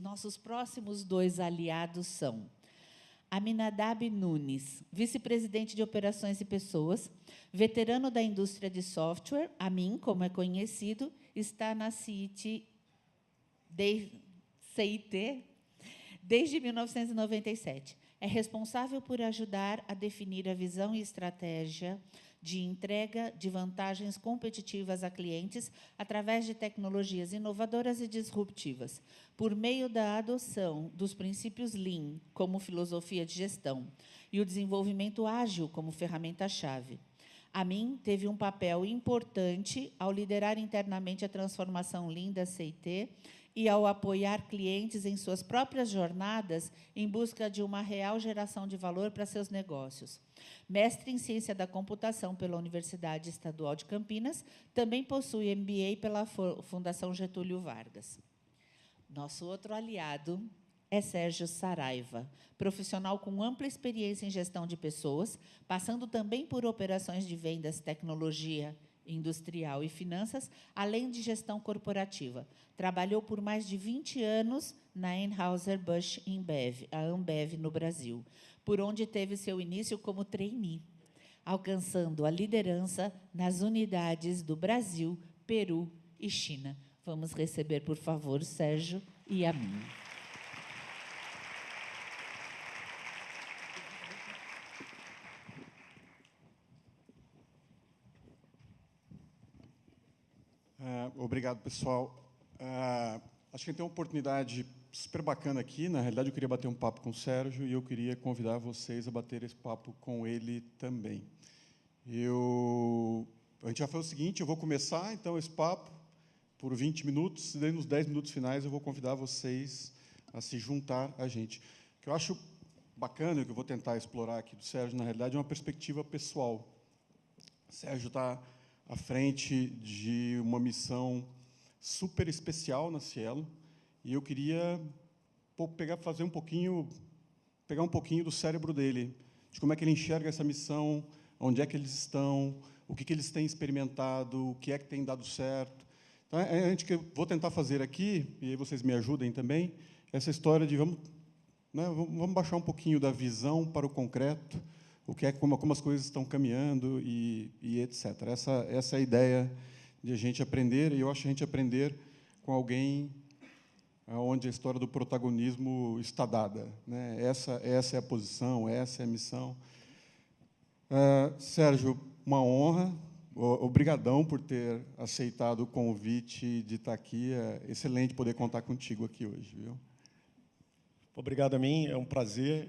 nossos próximos 2 aliados são Aminadab Nunes, vice-presidente de Operações e Pessoas, veterano da indústria de software, Amin, como é conhecido, está na CIT desde 1997. É responsável por ajudar a definir a visão e estratégia de entrega de vantagens competitivas a clientes através de tecnologias inovadoras e disruptivas, por meio da adoção dos princípios Lean como filosofia de gestão e o desenvolvimento ágil como ferramenta-chave. Amin teve um papel importante ao liderar internamente a transformação Lean da CIT e ao apoiar clientes em suas próprias jornadas em busca de uma real geração de valor para seus negócios. Mestre em Ciência da Computação pela Universidade Estadual de Campinas, também possui MBA pela Fundação Getúlio Vargas. Nosso outro aliado é Sérgio Saraiva, profissional com ampla experiência em gestão de pessoas, passando também por operações de vendas, tecnologia, industrial e finanças, além de gestão corporativa. Trabalhou por mais de 20 anos na Anheuser-Busch InBev, a Ambev, no Brasil, por onde teve seu início como trainee, alcançando a liderança nas unidades do Brasil, Peru e China. Vamos receber, por favor, Sérgio e Amin. Obrigado, pessoal. Acho que tem uma oportunidade super bacana aqui. Na realidade, eu queria bater um papo com o Sérgio e eu queria convidar vocês a bater esse papo com ele também. A gente vai fazer o seguinte, eu vou começar, então, esse papo por 20 minutos, e daí, nos 10 minutos finais, eu vou convidar vocês a se juntar a gente. O que eu acho bacana, que eu vou tentar explorar aqui do Sérgio, na realidade, é uma perspectiva pessoal. O Sérgio está à frente de uma missão super especial na Cielo, e eu queria pegar um pouquinho do cérebro dele, de como é que ele enxerga essa missão, onde é que eles estão, o que eles têm experimentado, o que é que tem dado certo. Então, vou tentar fazer aqui, e aí vocês me ajudem também, essa história de vamos baixar um pouquinho da visão para o concreto, como as coisas estão caminhando e etc. Essa é a ideia de a gente aprender, e eu acho que a gente aprender com alguém onde a história do protagonismo está dada, né? Essa é a posição, essa é a missão. Sérgio, uma honra, obrigadão por ter aceitado o convite de estar aqui. É excelente poder contar contigo aqui hoje, viu? Obrigado a mim, é um prazer.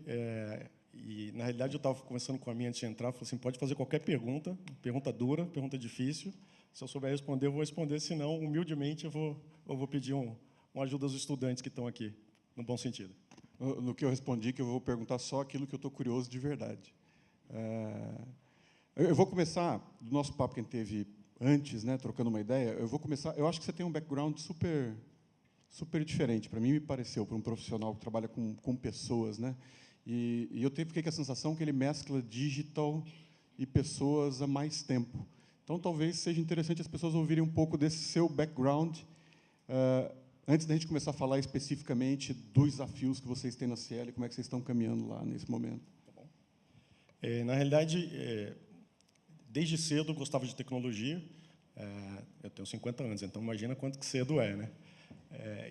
E, na realidade, eu estava conversando com a minha antes de entrar, falei assim, pode fazer qualquer pergunta dura, pergunta difícil. Se eu souber responder, eu vou responder, senão, humildemente, eu vou pedir uma ajuda aos estudantes que estão aqui, no bom sentido. No que eu respondi, que eu vou perguntar só aquilo que eu estou curioso de verdade. Eu vou começar, do nosso papo que a gente teve antes, né, trocando uma ideia, eu acho que você tem um background super diferente, para mim me pareceu, para um profissional que trabalha com pessoas, né? E eu fiquei com a sensação que ele mescla digital e pessoas há mais tempo. Então, talvez seja interessante as pessoas ouvirem um pouco desse seu background, antes da gente começar a falar especificamente dos desafios que vocês têm na Cielo e como é que vocês estão caminhando lá nesse momento. Tá bom. Na realidade, desde cedo eu gostava de tecnologia. Eu tenho 50 anos, então imagina quanto que cedo é, né?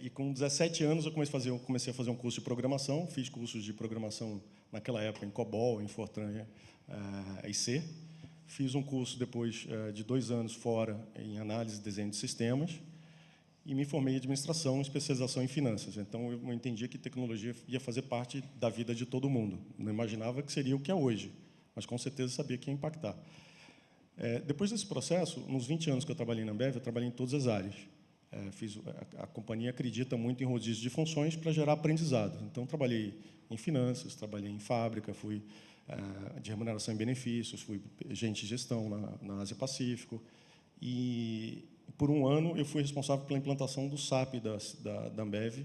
E com 17 anos eu comecei a fazer um curso de programação, fiz cursos de programação naquela época em COBOL, em Fortran e C. Fiz um curso depois de 2 anos fora em análise e desenho de sistemas e me formei em administração, especialização em finanças. Então eu entendi que tecnologia ia fazer parte da vida de todo mundo. Não imaginava que seria o que é hoje, mas com certeza sabia que ia impactar. Depois desse processo, nos 20 anos que eu trabalhei na Ambev, eu trabalhei em todas as áreas. A companhia acredita muito em rodízio de funções para gerar aprendizado. Então, trabalhei em finanças, trabalhei em fábrica, fui de remuneração e benefícios, fui gerente de gestão na Ásia-Pacífico. E, por um ano, eu fui responsável pela implantação do SAP da Ambev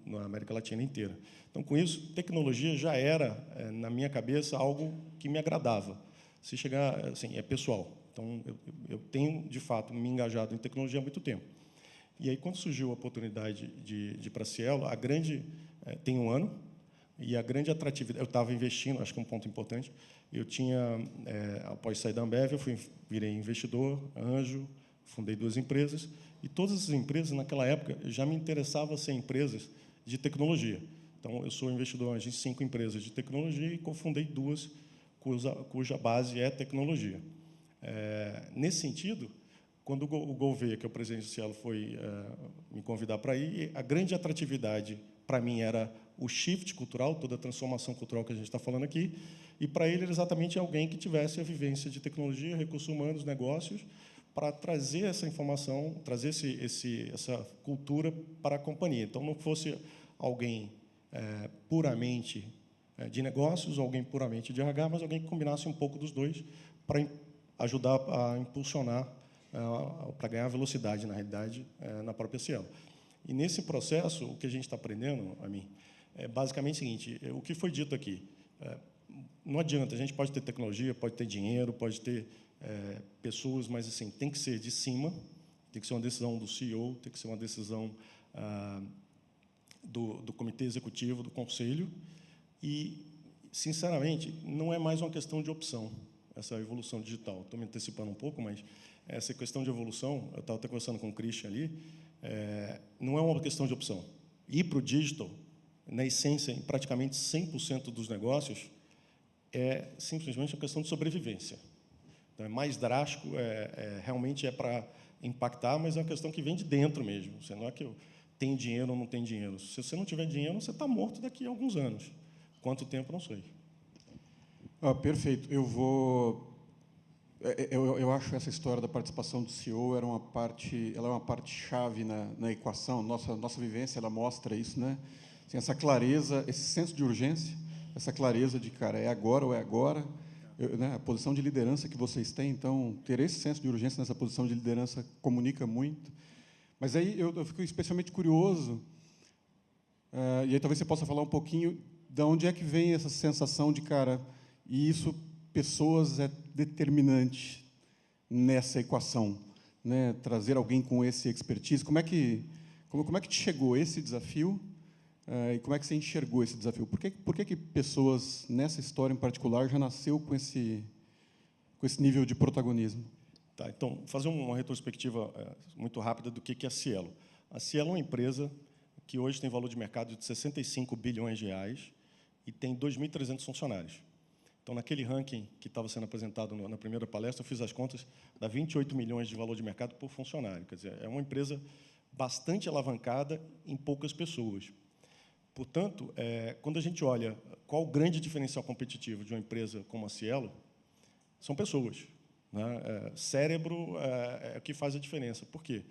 na América Latina inteira. Então, com isso, tecnologia já era, na minha cabeça, algo que me agradava. Se chegar, assim, é pessoal. Então, eu tenho, de fato, me engajado em tecnologia há muito tempo. E aí, quando surgiu a oportunidade de ir para a Cielo, a grande... tem 1 ano, e a grande atratividade... Eu estava investindo, acho que é um ponto importante. Eu tinha, após sair da Ambev, virei investidor, anjo, fundei 2 empresas, e todas essas empresas, naquela época, já me interessava ser empresas de tecnologia. Então, eu sou investidor anjo em 5 empresas de tecnologia e cofundei 2 cuja base é tecnologia. Nesse sentido, quando o Gouveia, que é o presidente do Cielo, foi me convidar para ir, a grande atratividade para mim era o shift cultural, toda a transformação cultural que a gente está falando aqui, e para ele era exatamente alguém que tivesse a vivência de tecnologia, recursos humanos, negócios, para trazer essa informação, trazer essa cultura para a companhia. Então, não fosse alguém puramente de negócios, alguém puramente de RH, mas alguém que combinasse um pouco dos dois para ajudar a impulsionar, para ganhar velocidade, na realidade, na própria Cielo. E, nesse processo, o que a gente está aprendendo, a mim, é basicamente o seguinte: o que foi dito aqui, não adianta, a gente pode ter tecnologia, pode ter dinheiro, pode ter pessoas, mas assim, tem que ser de cima, tem que ser uma decisão do CEO, tem que ser uma decisão do comitê executivo, do conselho, e, sinceramente, não é mais uma questão de opção, essa evolução digital. Estou me antecipando um pouco, mas essa questão de evolução, eu estava até conversando com o Christian ali, não é uma questão de opção. Ir para o digital, na essência, em praticamente 100% dos negócios, é simplesmente uma questão de sobrevivência. Então, é mais drástico, realmente é para impactar, mas é uma questão que vem de dentro mesmo. Você não é que eu tenho dinheiro ou não tenho dinheiro. Se você não tiver dinheiro, você está morto daqui a alguns anos. Quanto tempo, não sei. Perfeito. Eu acho essa história da participação do CEO ela é uma parte chave na equação. Nossa vivência ela mostra isso, né? Assim, essa clareza, esse senso de urgência, essa clareza de, cara, é agora ou é agora. Né, a posição de liderança que vocês têm, então, ter esse senso de urgência nessa posição de liderança comunica muito. Mas aí eu fico especialmente curioso, e aí talvez você possa falar um pouquinho de onde é que vem essa sensação de, cara, e isso, pessoas é determinante nessa equação, né? Trazer alguém com esse expertise. Como é que te chegou esse desafio? E como é que você enxergou esse desafio? Por que pessoas, nessa história em particular, já nasceu com esse nível de protagonismo? Tá, então, fazer uma retrospectiva muito rápida do que é a Cielo. A Cielo é uma empresa que hoje tem valor de mercado de 65 bilhões de reais e tem 2.300 funcionários. Então, naquele ranking que estava sendo apresentado na primeira palestra, eu fiz as contas, dá 28 milhões de valor de mercado por funcionário. Quer dizer, é uma empresa bastante alavancada em poucas pessoas. Portanto, quando a gente olha qual o grande diferencial competitivo de uma empresa como a Cielo, são pessoas. Né? Cérebro é o que faz a diferença. Por quê?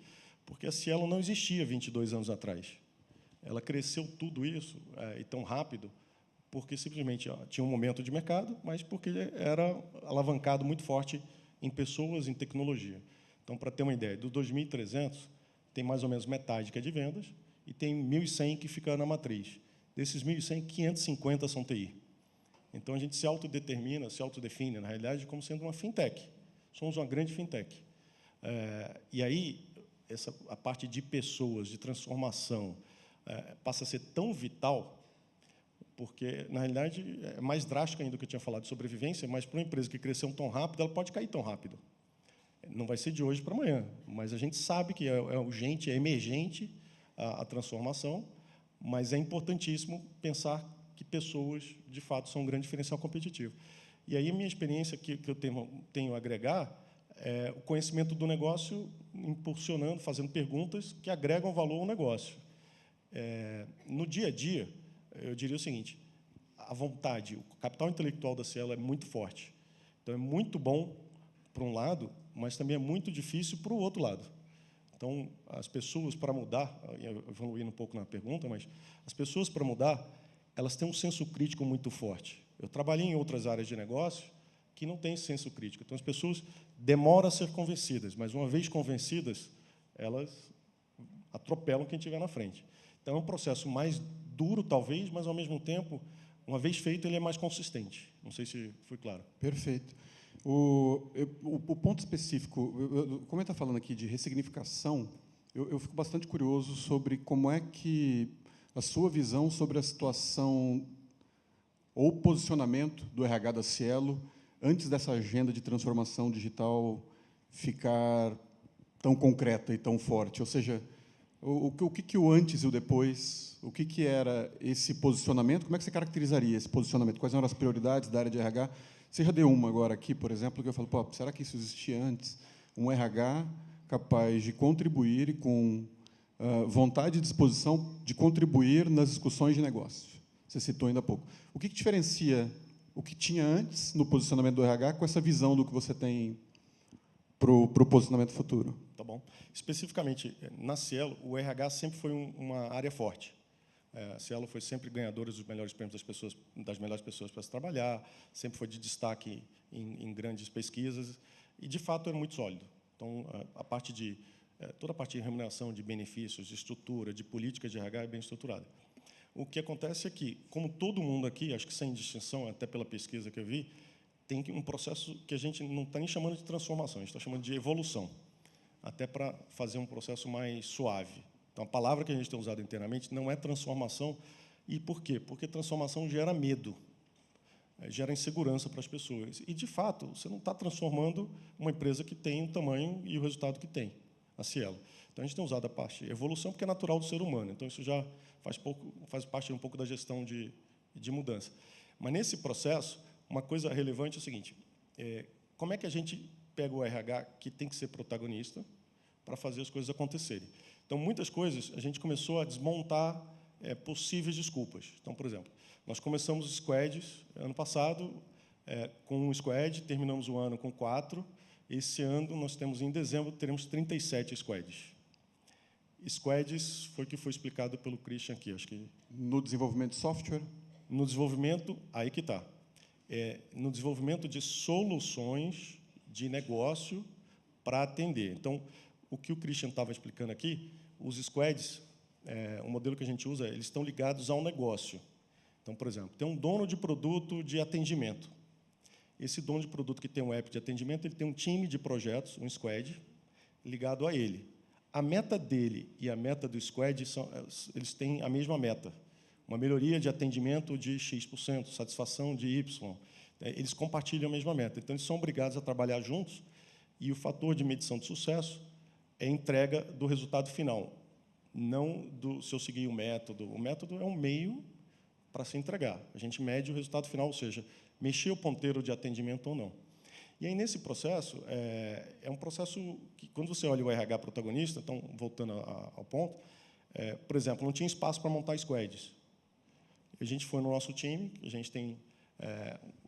Porque a Cielo não existia 22 anos atrás. Ela cresceu tudo isso e tão rápido porque simplesmente tinha um momento de mercado, mas porque era alavancado muito forte em pessoas, em tecnologia. Então, para ter uma ideia, dos 2.300, tem mais ou menos metade que é de vendas, e tem 1.100 que fica na matriz. Desses 1.100, 550 são TI. Então, a gente se autodetermina, se autodefine, na realidade, como sendo uma fintech. Somos uma grande fintech. E aí, a parte de pessoas, de transformação, passa a ser tão vital, porque, na realidade, é mais drástico ainda do que eu tinha falado de sobrevivência, mas para uma empresa que cresceu tão rápido, ela pode cair tão rápido. Não vai ser de hoje para amanhã, mas a gente sabe que é urgente, é emergente a transformação, mas é importantíssimo pensar que pessoas, de fato, são um grande diferencial competitivo. E aí, a minha experiência que eu tenho a agregar é o conhecimento do negócio, impulsionando, fazendo perguntas que agregam valor ao negócio. No dia a dia, eu diria o seguinte: a vontade, o capital intelectual da Cielo é muito forte. Então, é muito bom para um lado, mas também é muito difícil para o outro lado. Então, as pessoas, para mudar, evoluindo um pouco na pergunta, mas as pessoas, para mudar, elas têm um senso crítico muito forte. Eu trabalhei em outras áreas de negócio que não têm senso crítico. Então, as pessoas demoram a ser convencidas, mas, uma vez convencidas, elas atropelam quem estiver na frente. Então, é um processo mais duro, talvez, mas, ao mesmo tempo, uma vez feito, ele é mais consistente. Não sei se foi claro. Perfeito. O ponto específico, como ele está falando aqui de ressignificação, Eu fico bastante curioso sobre como é que a sua visão sobre a situação ou posicionamento do RH da Cielo antes dessa agenda de transformação digital ficar tão concreta e tão forte. Ou seja, o que o antes e o depois, o que era esse posicionamento, como é que você caracterizaria esse posicionamento? Quais eram as prioridades da área de RH? Você já deu uma agora aqui, por exemplo, que eu falo, pô, será que isso existia antes? Um RH capaz de contribuir e com vontade e disposição de contribuir nas discussões de negócio. Você citou ainda há pouco. O que diferencia o que tinha antes no posicionamento do RH com essa visão do que você tem para o posicionamento futuro? Tá bom. Especificamente, na Cielo, o RH sempre foi uma área forte. A Cielo foi sempre ganhadora dos melhores prêmios das melhores pessoas para se trabalhar, sempre foi de destaque em grandes pesquisas, e, de fato, é muito sólido. Então, toda a parte de remuneração, de benefícios, de estrutura, de política de RH é bem estruturada. O que acontece é que, como todo mundo aqui, acho que sem distinção, até pela pesquisa que eu vi, tem um processo que a gente não está nem chamando de transformação, a gente está chamando de evolução, até para fazer um processo mais suave. Então, a palavra que a gente tem usado inteiramente não é transformação. E por quê? Porque transformação gera medo, gera insegurança para as pessoas. E, de fato, você não está transformando uma empresa que tem o tamanho e o resultado que tem, a Cielo. Então, a gente tem usado a parte de evolução, porque é natural do ser humano. Então, isso já faz parte um pouco da gestão de mudança. Mas, nesse processo, uma coisa relevante é o seguinte, como é que a gente pega o RH, que tem que ser protagonista, para fazer as coisas acontecerem? Então, muitas coisas, a gente começou a desmontar possíveis desculpas. Então, por exemplo, nós começamos squads ano passado, com um squad, terminamos o ano com 4. Esse ano, nós temos, em dezembro, teremos 37 squads. Squads foi o que foi explicado pelo Christian aqui, acho que... No desenvolvimento de software? No desenvolvimento, aí que está. No desenvolvimento de soluções de negócio para atender. Então, o que o Christian estava explicando aqui, os squads, o modelo que a gente usa, eles estão ligados ao negócio. Então, por exemplo, tem um dono de produto de atendimento. Esse dono de produto que tem um app de atendimento, ele tem um time de projetos, um squad, ligado a ele. A meta dele e a meta do squad, eles têm a mesma meta. Uma melhoria de atendimento de X%, satisfação de Y%. Eles compartilham a mesma meta. Então, eles são obrigados a trabalhar juntos, e o fator de medição de sucesso é a entrega do resultado final, não se eu seguir o método. O método é um meio para se entregar. A gente mede o resultado final, ou seja, mexer o ponteiro de atendimento ou não. E aí, nesse processo, é um processo que, quando você olha o RH protagonista, então, voltando ao ponto, por exemplo, não tinha espaço para montar squads. A gente foi no nosso time, a gente tem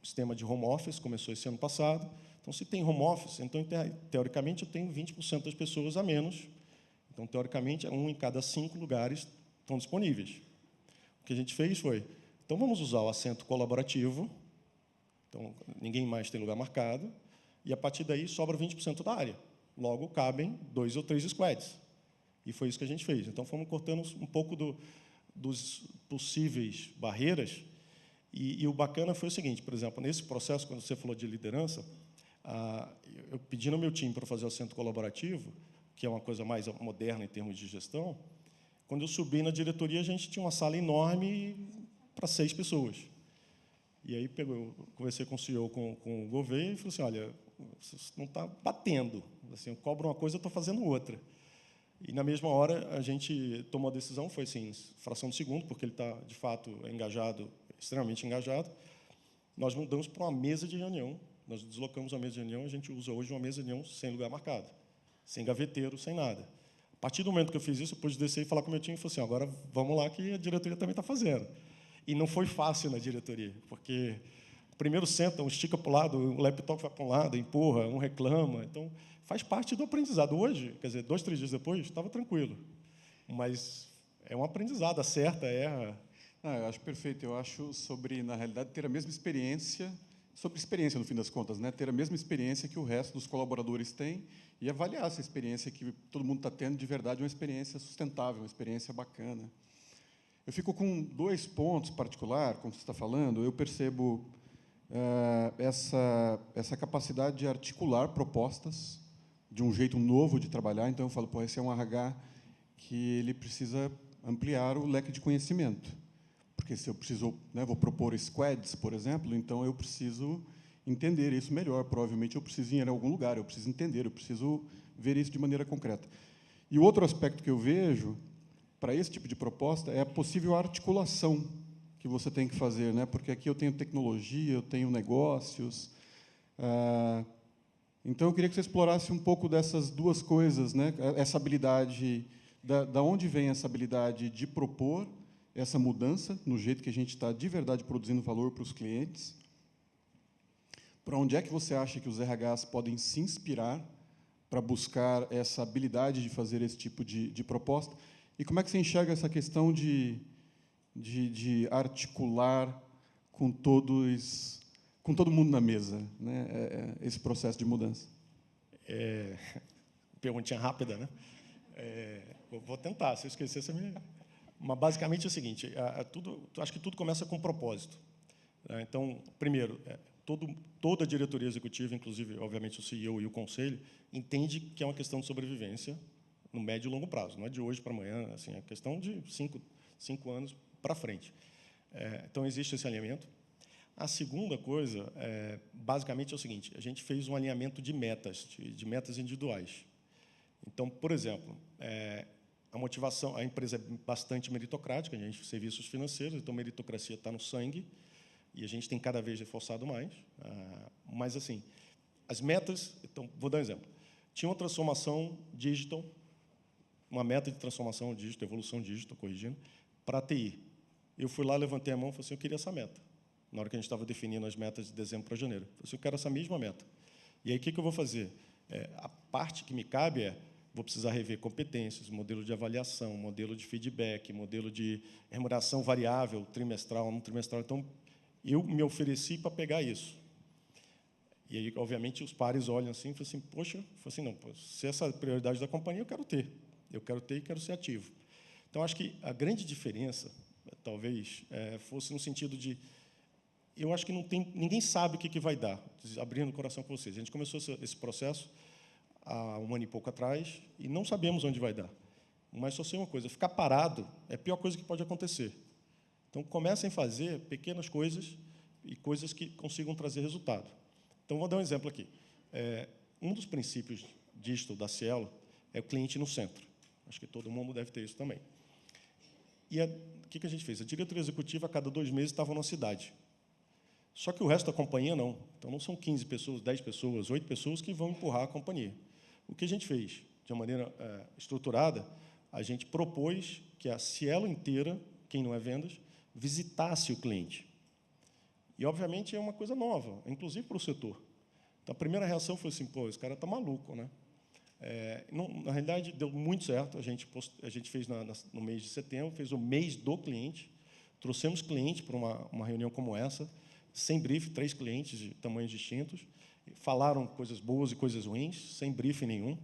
o sistema de home office, começou esse ano passado. Então, se tem home office, então, teoricamente, eu tenho 20% das pessoas a menos. Então, teoricamente, 1 em cada 5 lugares estão disponíveis. O que a gente fez foi, então, vamos usar o assento colaborativo, então, ninguém mais tem lugar marcado, e, a partir daí, sobra 20% da área. Logo, cabem 2 ou 3 squads. E foi isso que a gente fez. Então, fomos cortando um pouco dos possíveis barreiras. E o bacana foi o seguinte, por exemplo, nesse processo, quando você falou de liderança, eu pedi no meu time para fazer o assento colaborativo, que é uma coisa mais moderna em termos de gestão. Quando eu subi na diretoria, a gente tinha uma sala enorme para 6 pessoas. E aí eu conversei com o CEO, com o Gouveia, e falei assim, olha, você não está batendo. Assim, eu cobro uma coisa, eu estou fazendo outra. E, na mesma hora, a gente tomou a decisão, foi assim, fração de segundo, porque ele está, de fato, engajado, extremamente engajado. Nós mudamos para uma mesa de reunião. Nós deslocamos a mesa de reunião, a gente usa hoje uma mesa de reunião sem lugar marcado, sem gaveteiro, sem nada. A partir do momento que eu fiz isso, eu pude descer e falar com o meu time e falei assim, agora vamos lá que a diretoria também está fazendo. E não foi fácil na diretoria, porque primeiro senta, um estica para o lado, o laptop vai para um lado, empurra, um reclama. Então, faz parte do aprendizado. Hoje, quer dizer, 2, 3 dias depois, estava tranquilo. Mas é um aprendizado, acerta, erra. Eu acho perfeito. Eu acho sobre, na realidade, ter a mesma experiência, sobre experiência, no fim das contas, né? Ter a mesma experiência que o resto dos colaboradores tem e avaliar essa experiência que todo mundo está tendo de verdade, uma experiência sustentável, uma experiência bacana. Eu fico com 2 pontos particulares, como você está falando. Eu percebo essa capacidade de articular propostas de um jeito novo de trabalhar. Então, eu falo, esse é um RH que ele precisa ampliar o leque de conhecimento. Porque se eu preciso, né, vou propor squads, por exemplo, então eu preciso entender isso melhor. Provavelmente eu preciso ir em algum lugar, eu preciso entender, eu preciso ver isso de maneira concreta. E o outro aspecto que eu vejo para esse tipo de proposta é a possível articulação que você tem que fazer, né? Porque aqui eu tenho tecnologia, eu tenho negócios. Então, eu queria que você explorasse um pouco dessas duas coisas, né? Essa habilidade, da onde vem essa habilidade de propor essa mudança no jeito que a gente está de verdade produzindo valor para os clientes. Para onde é que você acha que os RHs podem se inspirar para buscar essa habilidade de fazer esse tipo de proposta? E como é que você enxerga essa questão de articular com todo mundo na mesa, né, esse processo de mudança? Perguntinha rápida, né? Vou tentar, se eu esquecer, você me... Mas, basicamente, é o seguinte, acho que tudo começa com um propósito. Então, primeiro, toda a diretoria executiva, inclusive, obviamente, o CEO e o conselho, entende que é uma questão de sobrevivência no médio e longo prazo, não é de hoje para amanhã, assim, é questão de 5 anos para frente. Então, existe esse alinhamento. A segunda coisa, basicamente, é o seguinte, a gente fez um alinhamento de metas, de metas individuais. Então, por exemplo, a motivação, a empresa é bastante meritocrática, a gente tem serviços financeiros, então a meritocracia está no sangue, e a gente tem cada vez reforçado mais. Mas, assim, as metas... Então, vou dar um exemplo. Tinha uma transformação digital, uma meta de transformação digital, evolução digital, corrigindo, para a TI. Eu fui lá, levantei a mão e falei assim, eu queria essa meta. Na hora que a gente estava definindo as metas de dezembro para janeiro. Eu falei assim, eu quero essa mesma meta. E aí, o que eu vou fazer? A parte que me cabe vou precisar rever competências, modelo de avaliação, modelo de feedback, modelo de remuneração variável, trimestral, não trimestral. Então, eu me ofereci para pegar isso. E aí, obviamente, os pares olham assim e falam assim, poxa, assim, não, se essa é a prioridade da companhia, eu quero ter. Eu quero ter e quero ser ativo. Então, acho que a grande diferença, talvez, fosse no sentido de... Eu acho que ninguém sabe o que vai dar, abrindo o coração com vocês. A gente começou esse processo há 1 ano e pouco atrás e não sabemos onde vai dar. Mas só sei uma coisa, ficar parado é a pior coisa que pode acontecer. Então, comecem a fazer pequenas coisas e coisas que consigam trazer resultado. Então, vou dar um exemplo aqui. Um dos princípios disto da Cielo é o cliente no centro. Acho que todo mundo deve ter isso também. E o que a gente fez? A diretoria executiva, a cada 2 meses, estava numa cidade. Só que o resto da companhia, não. Então, não são 15 pessoas, 10 pessoas, 8 pessoas que vão empurrar a companhia. O que a gente fez, de uma maneira estruturada, a gente propôs que a Cielo inteira, quem não é vendas, visitasse o cliente. E, obviamente, é uma coisa nova, inclusive para o setor. Então, a primeira reação foi assim, pô, esse cara está maluco, né? Na realidade, deu muito certo. A gente fez, no mês de setembro, fez o mês do cliente, trouxemos cliente para uma reunião como essa, sem briefing, 3 clientes de tamanhos distintos, falaram coisas boas e coisas ruins, sem briefing nenhum.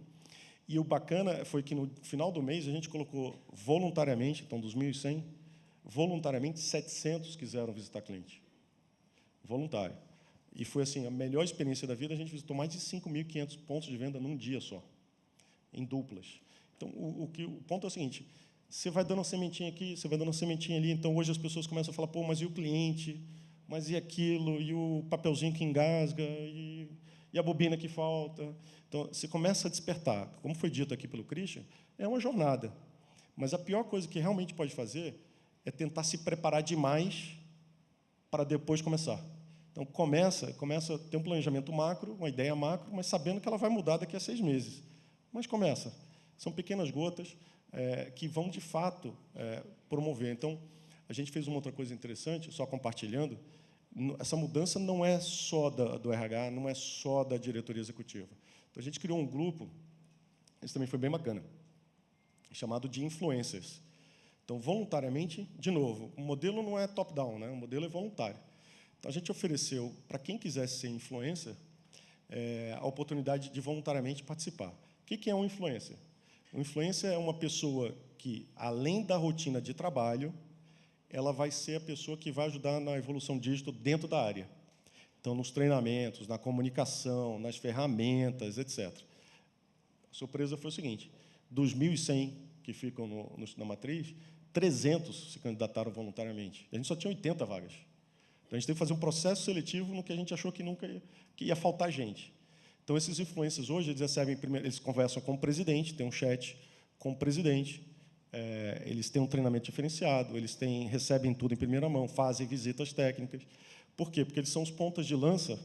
E o bacana foi que, no final do mês, a gente colocou voluntariamente, então, dos 1.100, voluntariamente, 700 quiseram visitar cliente. Voluntário. E foi assim, a melhor experiência da vida, a gente visitou mais de 5.500 pontos de venda num dia só, em duplas. Então, o ponto é o seguinte, você vai dando uma sementinha aqui, você vai dando uma sementinha ali, então, hoje as pessoas começam a falar, pô, mas e o cliente? Mas e aquilo? E o papelzinho que engasga? E a bobina que falta? Então, você começa a despertar. Como foi dito aqui pelo Christian, é uma jornada. Mas a pior coisa que realmente pode fazer é tentar se preparar demais para depois começar. Então, começa a ter um planejamento macro, uma ideia macro, mas sabendo que ela vai mudar daqui a 6 meses. Mas começa. São pequenas gotas que vão, de fato, promover. Então, a gente fez uma outra coisa interessante, só compartilhando. Essa mudança não é só do RH, não é só da diretoria executiva. Então, a gente criou um grupo, isso também foi bem bacana, chamado de influencers. Então, voluntariamente, de novo, o modelo não é top-down, né? O modelo é voluntário. Então, a gente ofereceu, para quem quisesse ser influencer, a oportunidade de voluntariamente participar. O que é um influencer? Um influencer é uma pessoa que, além da rotina de trabalho, ela vai ser a pessoa que vai ajudar na evolução digital dentro da área. Então, nos treinamentos, na comunicação, nas ferramentas, etc. A surpresa foi o seguinte, dos 1.100 que ficam na matriz, 300 se candidataram voluntariamente. A gente só tinha 80 vagas. Então, a gente teve que fazer um processo seletivo no que a gente achou que que ia faltar gente. Então, esses influencers hoje, eles conversam com o presidente, tem um chat com o presidente, eles têm um treinamento diferenciado, eles recebem tudo em primeira mão, fazem visitas técnicas. Por quê? Porque eles são os pontas de lança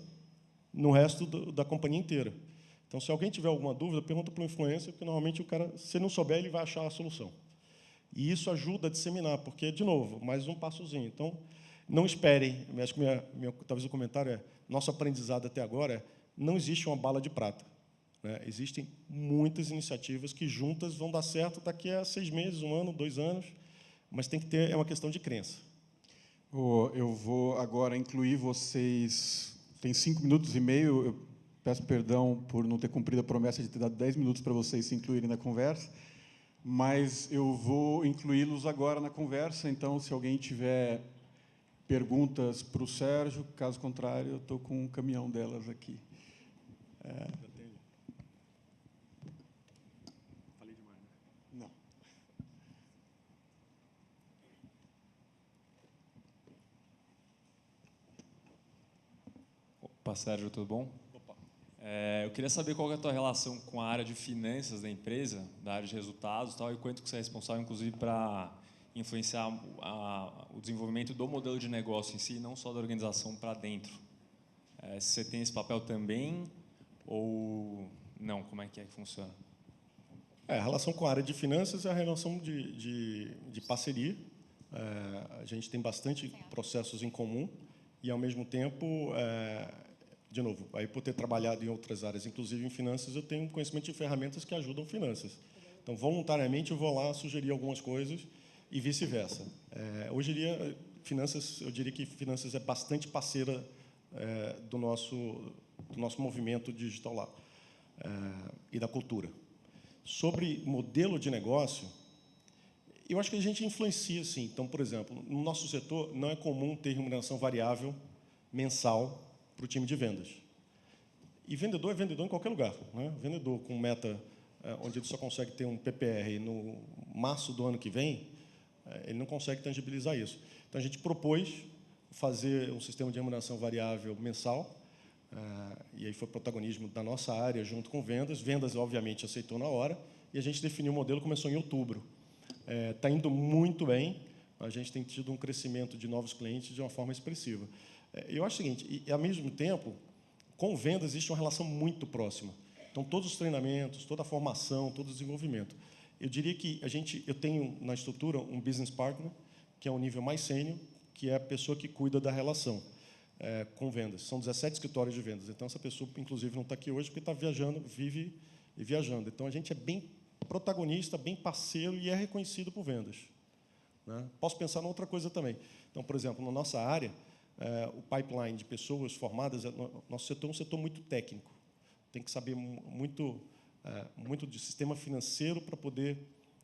no resto da companhia inteira. Então, se alguém tiver alguma dúvida, pergunta para o influencer, porque, normalmente, o cara, se não souber, ele vai achar a solução. E isso ajuda a disseminar, porque, de novo, mais um passozinho. Então, não esperem, acho que talvez o comentário é, nosso aprendizado até agora é, não existe uma bala de prata. Né? Existem muitas iniciativas que, juntas, vão dar certo daqui a 6 meses, 1 ano, 2 anos, mas tem que ter, é uma questão de crença. Eu vou agora incluir vocês, tem 5 minutos e meio, eu peço perdão por não ter cumprido a promessa de ter dado 10 minutos para vocês se incluírem na conversa, mas eu vou incluí-los agora na conversa, então, se alguém tiver perguntas para o Sérgio, caso contrário, eu estou com um caminhão delas aqui. Falei demais, né? Não. Opa, Sérgio, tudo bom? Opa. Eu queria saber qual que é a tua relação com a área de finanças da empresa, da área de resultados e tal, e quanto que você é responsável, inclusive, para influenciar o desenvolvimento do modelo de negócio em si, não só da organização para dentro. Se você tem esse papel também ou não, como é que funciona? A relação com a área de finanças é a relação de parceria. A gente tem bastante processos em comum e, ao mesmo tempo, de novo, aí por ter trabalhado em outras áreas, inclusive em finanças, eu tenho conhecimento de ferramentas que ajudam finanças. Então, voluntariamente, eu vou lá sugerir algumas coisas e vice-versa. Hoje eu diria que finanças é bastante parceira do nosso movimento digital lá e da cultura. Sobre modelo de negócio, eu acho que a gente influencia, sim. Então, por exemplo, no nosso setor, não é comum ter remuneração variável mensal para o time de vendas. E vendedor é vendedor em qualquer lugar. Né? Vendedor com meta onde ele só consegue ter um PPR no março do ano que vem, ele não consegue tangibilizar isso. Então, a gente propôs fazer um sistema de remuneração variável mensal, e aí foi protagonismo da nossa área junto com vendas. Vendas, obviamente, aceitou na hora, e a gente definiu o modelo, começou em outubro. Está indo muito bem, a gente tem tido um crescimento de novos clientes de uma forma expressiva. Eu acho o seguinte, e, ao mesmo tempo, com vendas existe uma relação muito próxima. Então, todos os treinamentos, toda a formação, todo o desenvolvimento. Eu diria que eu tenho na estrutura um business partner, que é o nível mais sênior, que é a pessoa que cuida da relação com vendas. São 17 escritórios de vendas. Então, essa pessoa, inclusive, não está aqui hoje porque está viajando, vive viajando. Então, a gente é bem protagonista, bem parceiro e é reconhecido por vendas. Né? Posso pensar em outra coisa também. Então, por exemplo, na nossa área, o pipeline de pessoas formadas, nosso setor é um setor muito técnico. Tem que saber muito de sistema financeiro para poder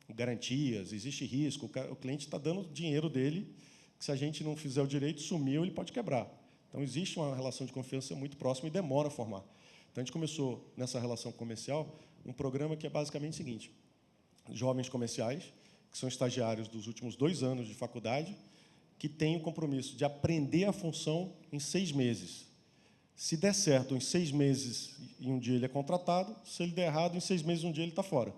garantias, existe risco, o cliente está dando dinheiro dele, que se a gente não fizer o direito, sumiu, ele pode quebrar. Então, existe uma relação de confiança muito próxima e demora a formar. Então, a gente começou, nessa relação comercial, um programa que é basicamente o seguinte, jovens comerciais, que são estagiários dos últimos 2 anos de faculdade, que têm o compromisso de aprender a função em 6 meses. Se der certo, em 6 meses e um dia ele é contratado, se ele der errado, em 6 meses e um dia ele está fora.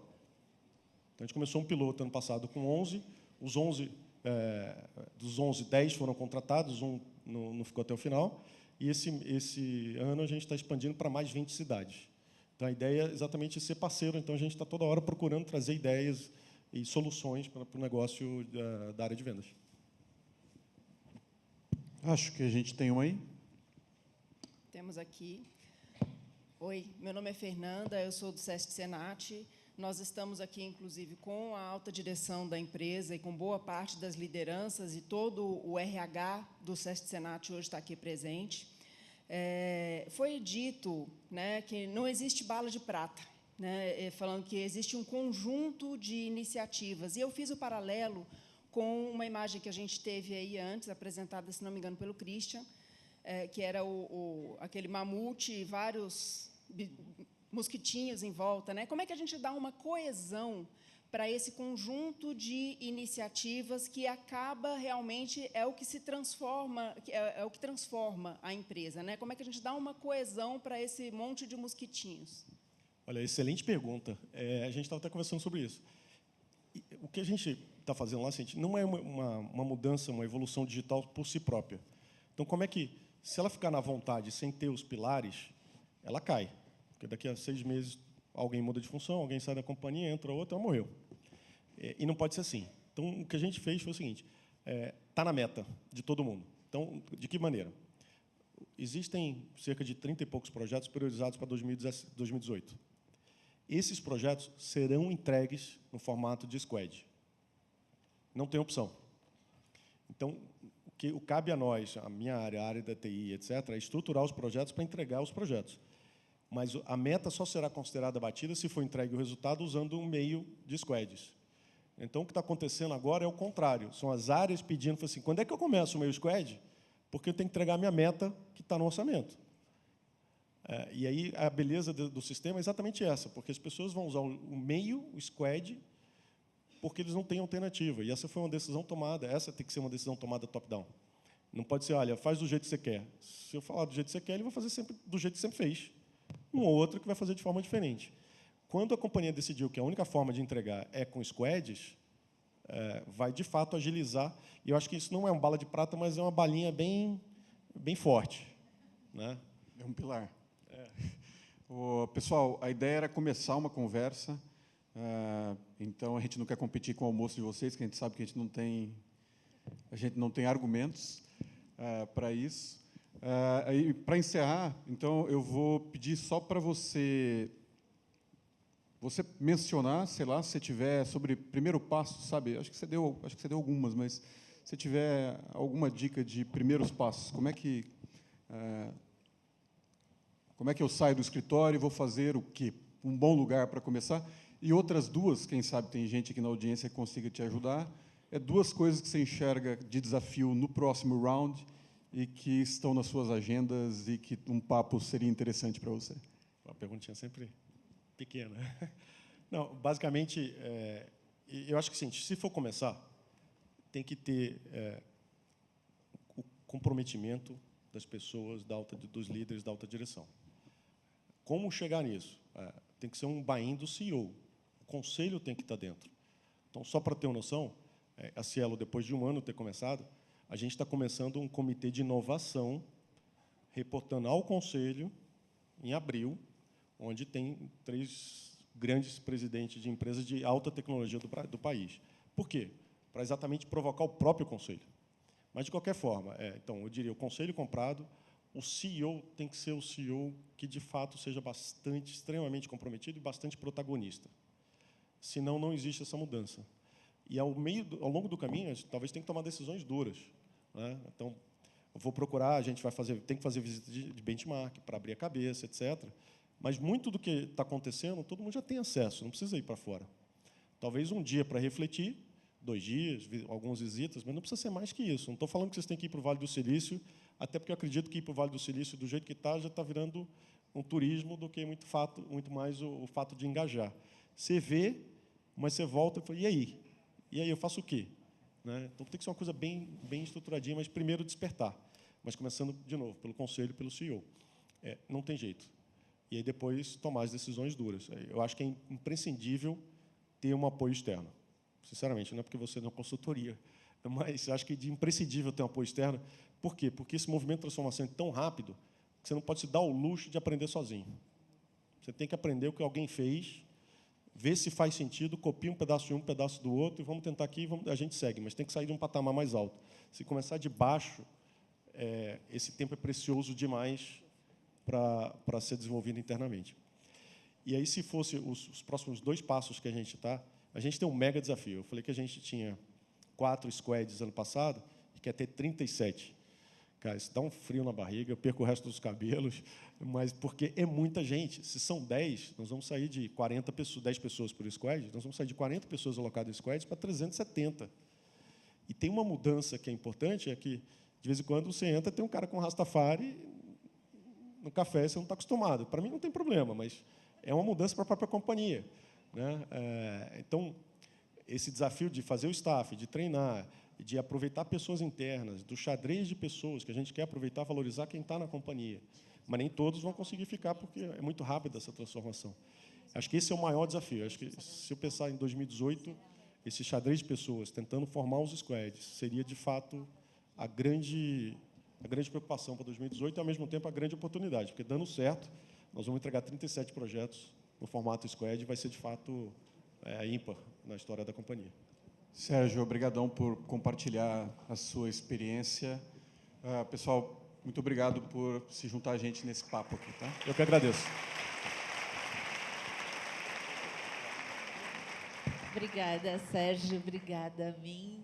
Então, a gente começou um piloto ano passado com 11, dos 11, 10 foram contratados, um não ficou até o final, e esse ano a gente está expandindo para mais 20 cidades. Então, a ideia é exatamente ser parceiro, então a gente está toda hora procurando trazer ideias e soluções para o negócio da área de vendas. Acho que a gente tem um aí. Temos aqui. Oi, meu nome é Fernanda, eu sou do SESC Senat. Nós estamos aqui, inclusive, com a alta direção da empresa e com boa parte das lideranças, e todo o RH do SESC Senat hoje está aqui presente. Foi dito, né, que não existe bala de prata, né, falando que existe um conjunto de iniciativas. E eu fiz o paralelo com uma imagem que a gente teve aí antes, apresentada, se não me engano, pelo Christian, que era aquele mamute e vários mosquitinhos em volta. Né? Como é que a gente dá uma coesão para esse conjunto de iniciativas que acaba realmente é o que se transforma, é o que transforma a empresa, né? Como é que a gente dá uma coesão para esse monte de mosquitinhos? Olha, excelente pergunta. A gente estava até conversando sobre isso. O que a gente está fazendo lá, gente, não é uma mudança, uma evolução digital por si própria. Então, como é que, se ela ficar na vontade, sem ter os pilares, ela cai. Porque daqui a 6 meses alguém muda de função, alguém sai da companhia, entra outra, ela morreu. E não pode ser assim. Então, o que a gente fez foi o seguinte, está na meta de todo mundo. Então, de que maneira? Existem cerca de 30 e poucos projetos priorizados para 2018. Esses projetos serão entregues no formato de squad. Não tem opção. Então, o que cabe a nós, a minha área, a área da TI, etc., é estruturar os projetos para entregar os projetos. Mas a meta só será considerada batida se for entregue o resultado usando um meio de squads. Então, o que está acontecendo agora é o contrário. São as áreas pedindo, assim, quando é que eu começo o meu squad? Porque eu tenho que entregar a minha meta que está no orçamento. E aí a beleza do sistema é exatamente essa, porque as pessoas vão usar o meio, o squad, porque eles não têm alternativa. E essa foi uma decisão tomada, essa tem que ser uma decisão tomada top-down. Não pode ser, olha, faz do jeito que você quer. Se eu falar do jeito que você quer, ele vai fazer sempre do jeito que sempre fez. Um ou outro que vai fazer de forma diferente. Quando a companhia decidiu que a única forma de entregar é com squads, vai, de fato, agilizar. E eu acho que isso não é uma bala de prata, mas é uma balinha bem forte, né? É um pilar. Pessoal, a ideia era começar uma conversa, então a gente não quer competir com o almoço de vocês, que a gente sabe que a gente não tem argumentos para isso. Para encerrar, então, eu vou pedir só para você mencionar, sei lá, se tiver sobre primeiro passo, sabe? Acho que você deu algumas, mas se tiver alguma dica de primeiros passos, como é que eu saio do escritório e vou fazer o quê? Um bom lugar para começar. E outras duas, quem sabe tem gente aqui na audiência que consiga te ajudar, 2 coisas que você enxerga de desafio no próximo round e que estão nas suas agendas e que um papo seria interessante para você. Uma perguntinha sempre pequena. Não, basicamente, eu acho que, sim, se for começar, tem que ter o comprometimento das pessoas, dos líderes da alta direção. Como chegar nisso? Tem que ser um buy-in do CEO. O conselho tem que estar dentro. Então, só para ter uma noção, a Cielo, depois de 1 ano ter começado, a gente está começando um comitê de inovação, reportando ao conselho, em abril, onde tem 3 grandes presidentes de empresas de alta tecnologia do país. Por quê? Para exatamente provocar o próprio conselho. Mas, de qualquer forma, então, eu diria, o conselho comprado, o CEO tem que ser o CEO que, de fato, seja extremamente comprometido e bastante protagonista. Senão, não existe essa mudança. E, ao longo do caminho, a gente talvez tenha que tomar decisões duras, né? Então, eu vou procurar, tem que fazer visita de benchmark para abrir a cabeça, etc. Mas muito do que está acontecendo, todo mundo já tem acesso, não precisa ir para fora. Talvez um dia para refletir, 2 dias, algumas visitas, mas não precisa ser mais que isso. Não estou falando que vocês têm que ir para o Vale do Silício, até porque eu acredito que ir para o Vale do Silício, do jeito que está, já está virando um turismo do que muito mais o fato de engajar. Você vê, mas você volta e fala, e aí? E aí, eu faço o quê? Né? Então, tem que ser uma coisa bem estruturadinha, mas primeiro despertar. Mas começando, de novo, pelo conselho e pelo CEO. Não tem jeito. E aí, depois, tomar as decisões duras. Eu acho que é imprescindível ter um apoio externo. Sinceramente, não é porque você não é consultoria, mas acho que é imprescindível ter um apoio externo. Por quê? Porque esse movimento de transformação é tão rápido que você não pode se dar o luxo de aprender sozinho. Você tem que aprender o que alguém fez, ver se faz sentido, copia um pedaço de um pedaço do outro, e vamos tentar aqui, a gente segue, mas tem que sair de um patamar mais alto. Se começar de baixo, esse tempo é precioso demais para ser desenvolvido internamente. E aí, se fosse os próximos 2 passos que a gente tem um mega desafio. Eu falei que a gente tinha 4 squads ano passado e quer ter 37. Cara, isso dá um frio na barriga, eu perco o resto dos cabelos, mas porque é muita gente. Se são 10, nós vamos sair de 10 pessoas por squad, nós vamos sair de 40 pessoas alocadas em squads para 370. E tem uma mudança que é importante, é que, de vez em quando, você entra, tem um cara com Rastafari no café, você não está acostumado. Para mim, não tem problema, mas é uma mudança para a própria companhia, né? Então, esse desafio de fazer o staff, de treinar, de aproveitar pessoas internas, do xadrez de pessoas, que a gente quer aproveitar, valorizar quem está na companhia. Mas nem todos vão conseguir ficar, porque é muito rápida essa transformação. Acho que esse é o maior desafio. Acho que, se eu pensar em 2018, esse xadrez de pessoas, tentando formar os squads, seria, de fato, a grande preocupação para 2018 e, ao mesmo tempo, a grande oportunidade, porque, dando certo, nós vamos entregar 37 projetos no formato squad e vai ser, de fato, ímpar na história da companhia. Sérgio, obrigadão por compartilhar a sua experiência. Pessoal, muito obrigado por se juntar a gente nesse papo aqui. Tá? Eu que agradeço. Obrigada, Sérgio. Obrigada a mim.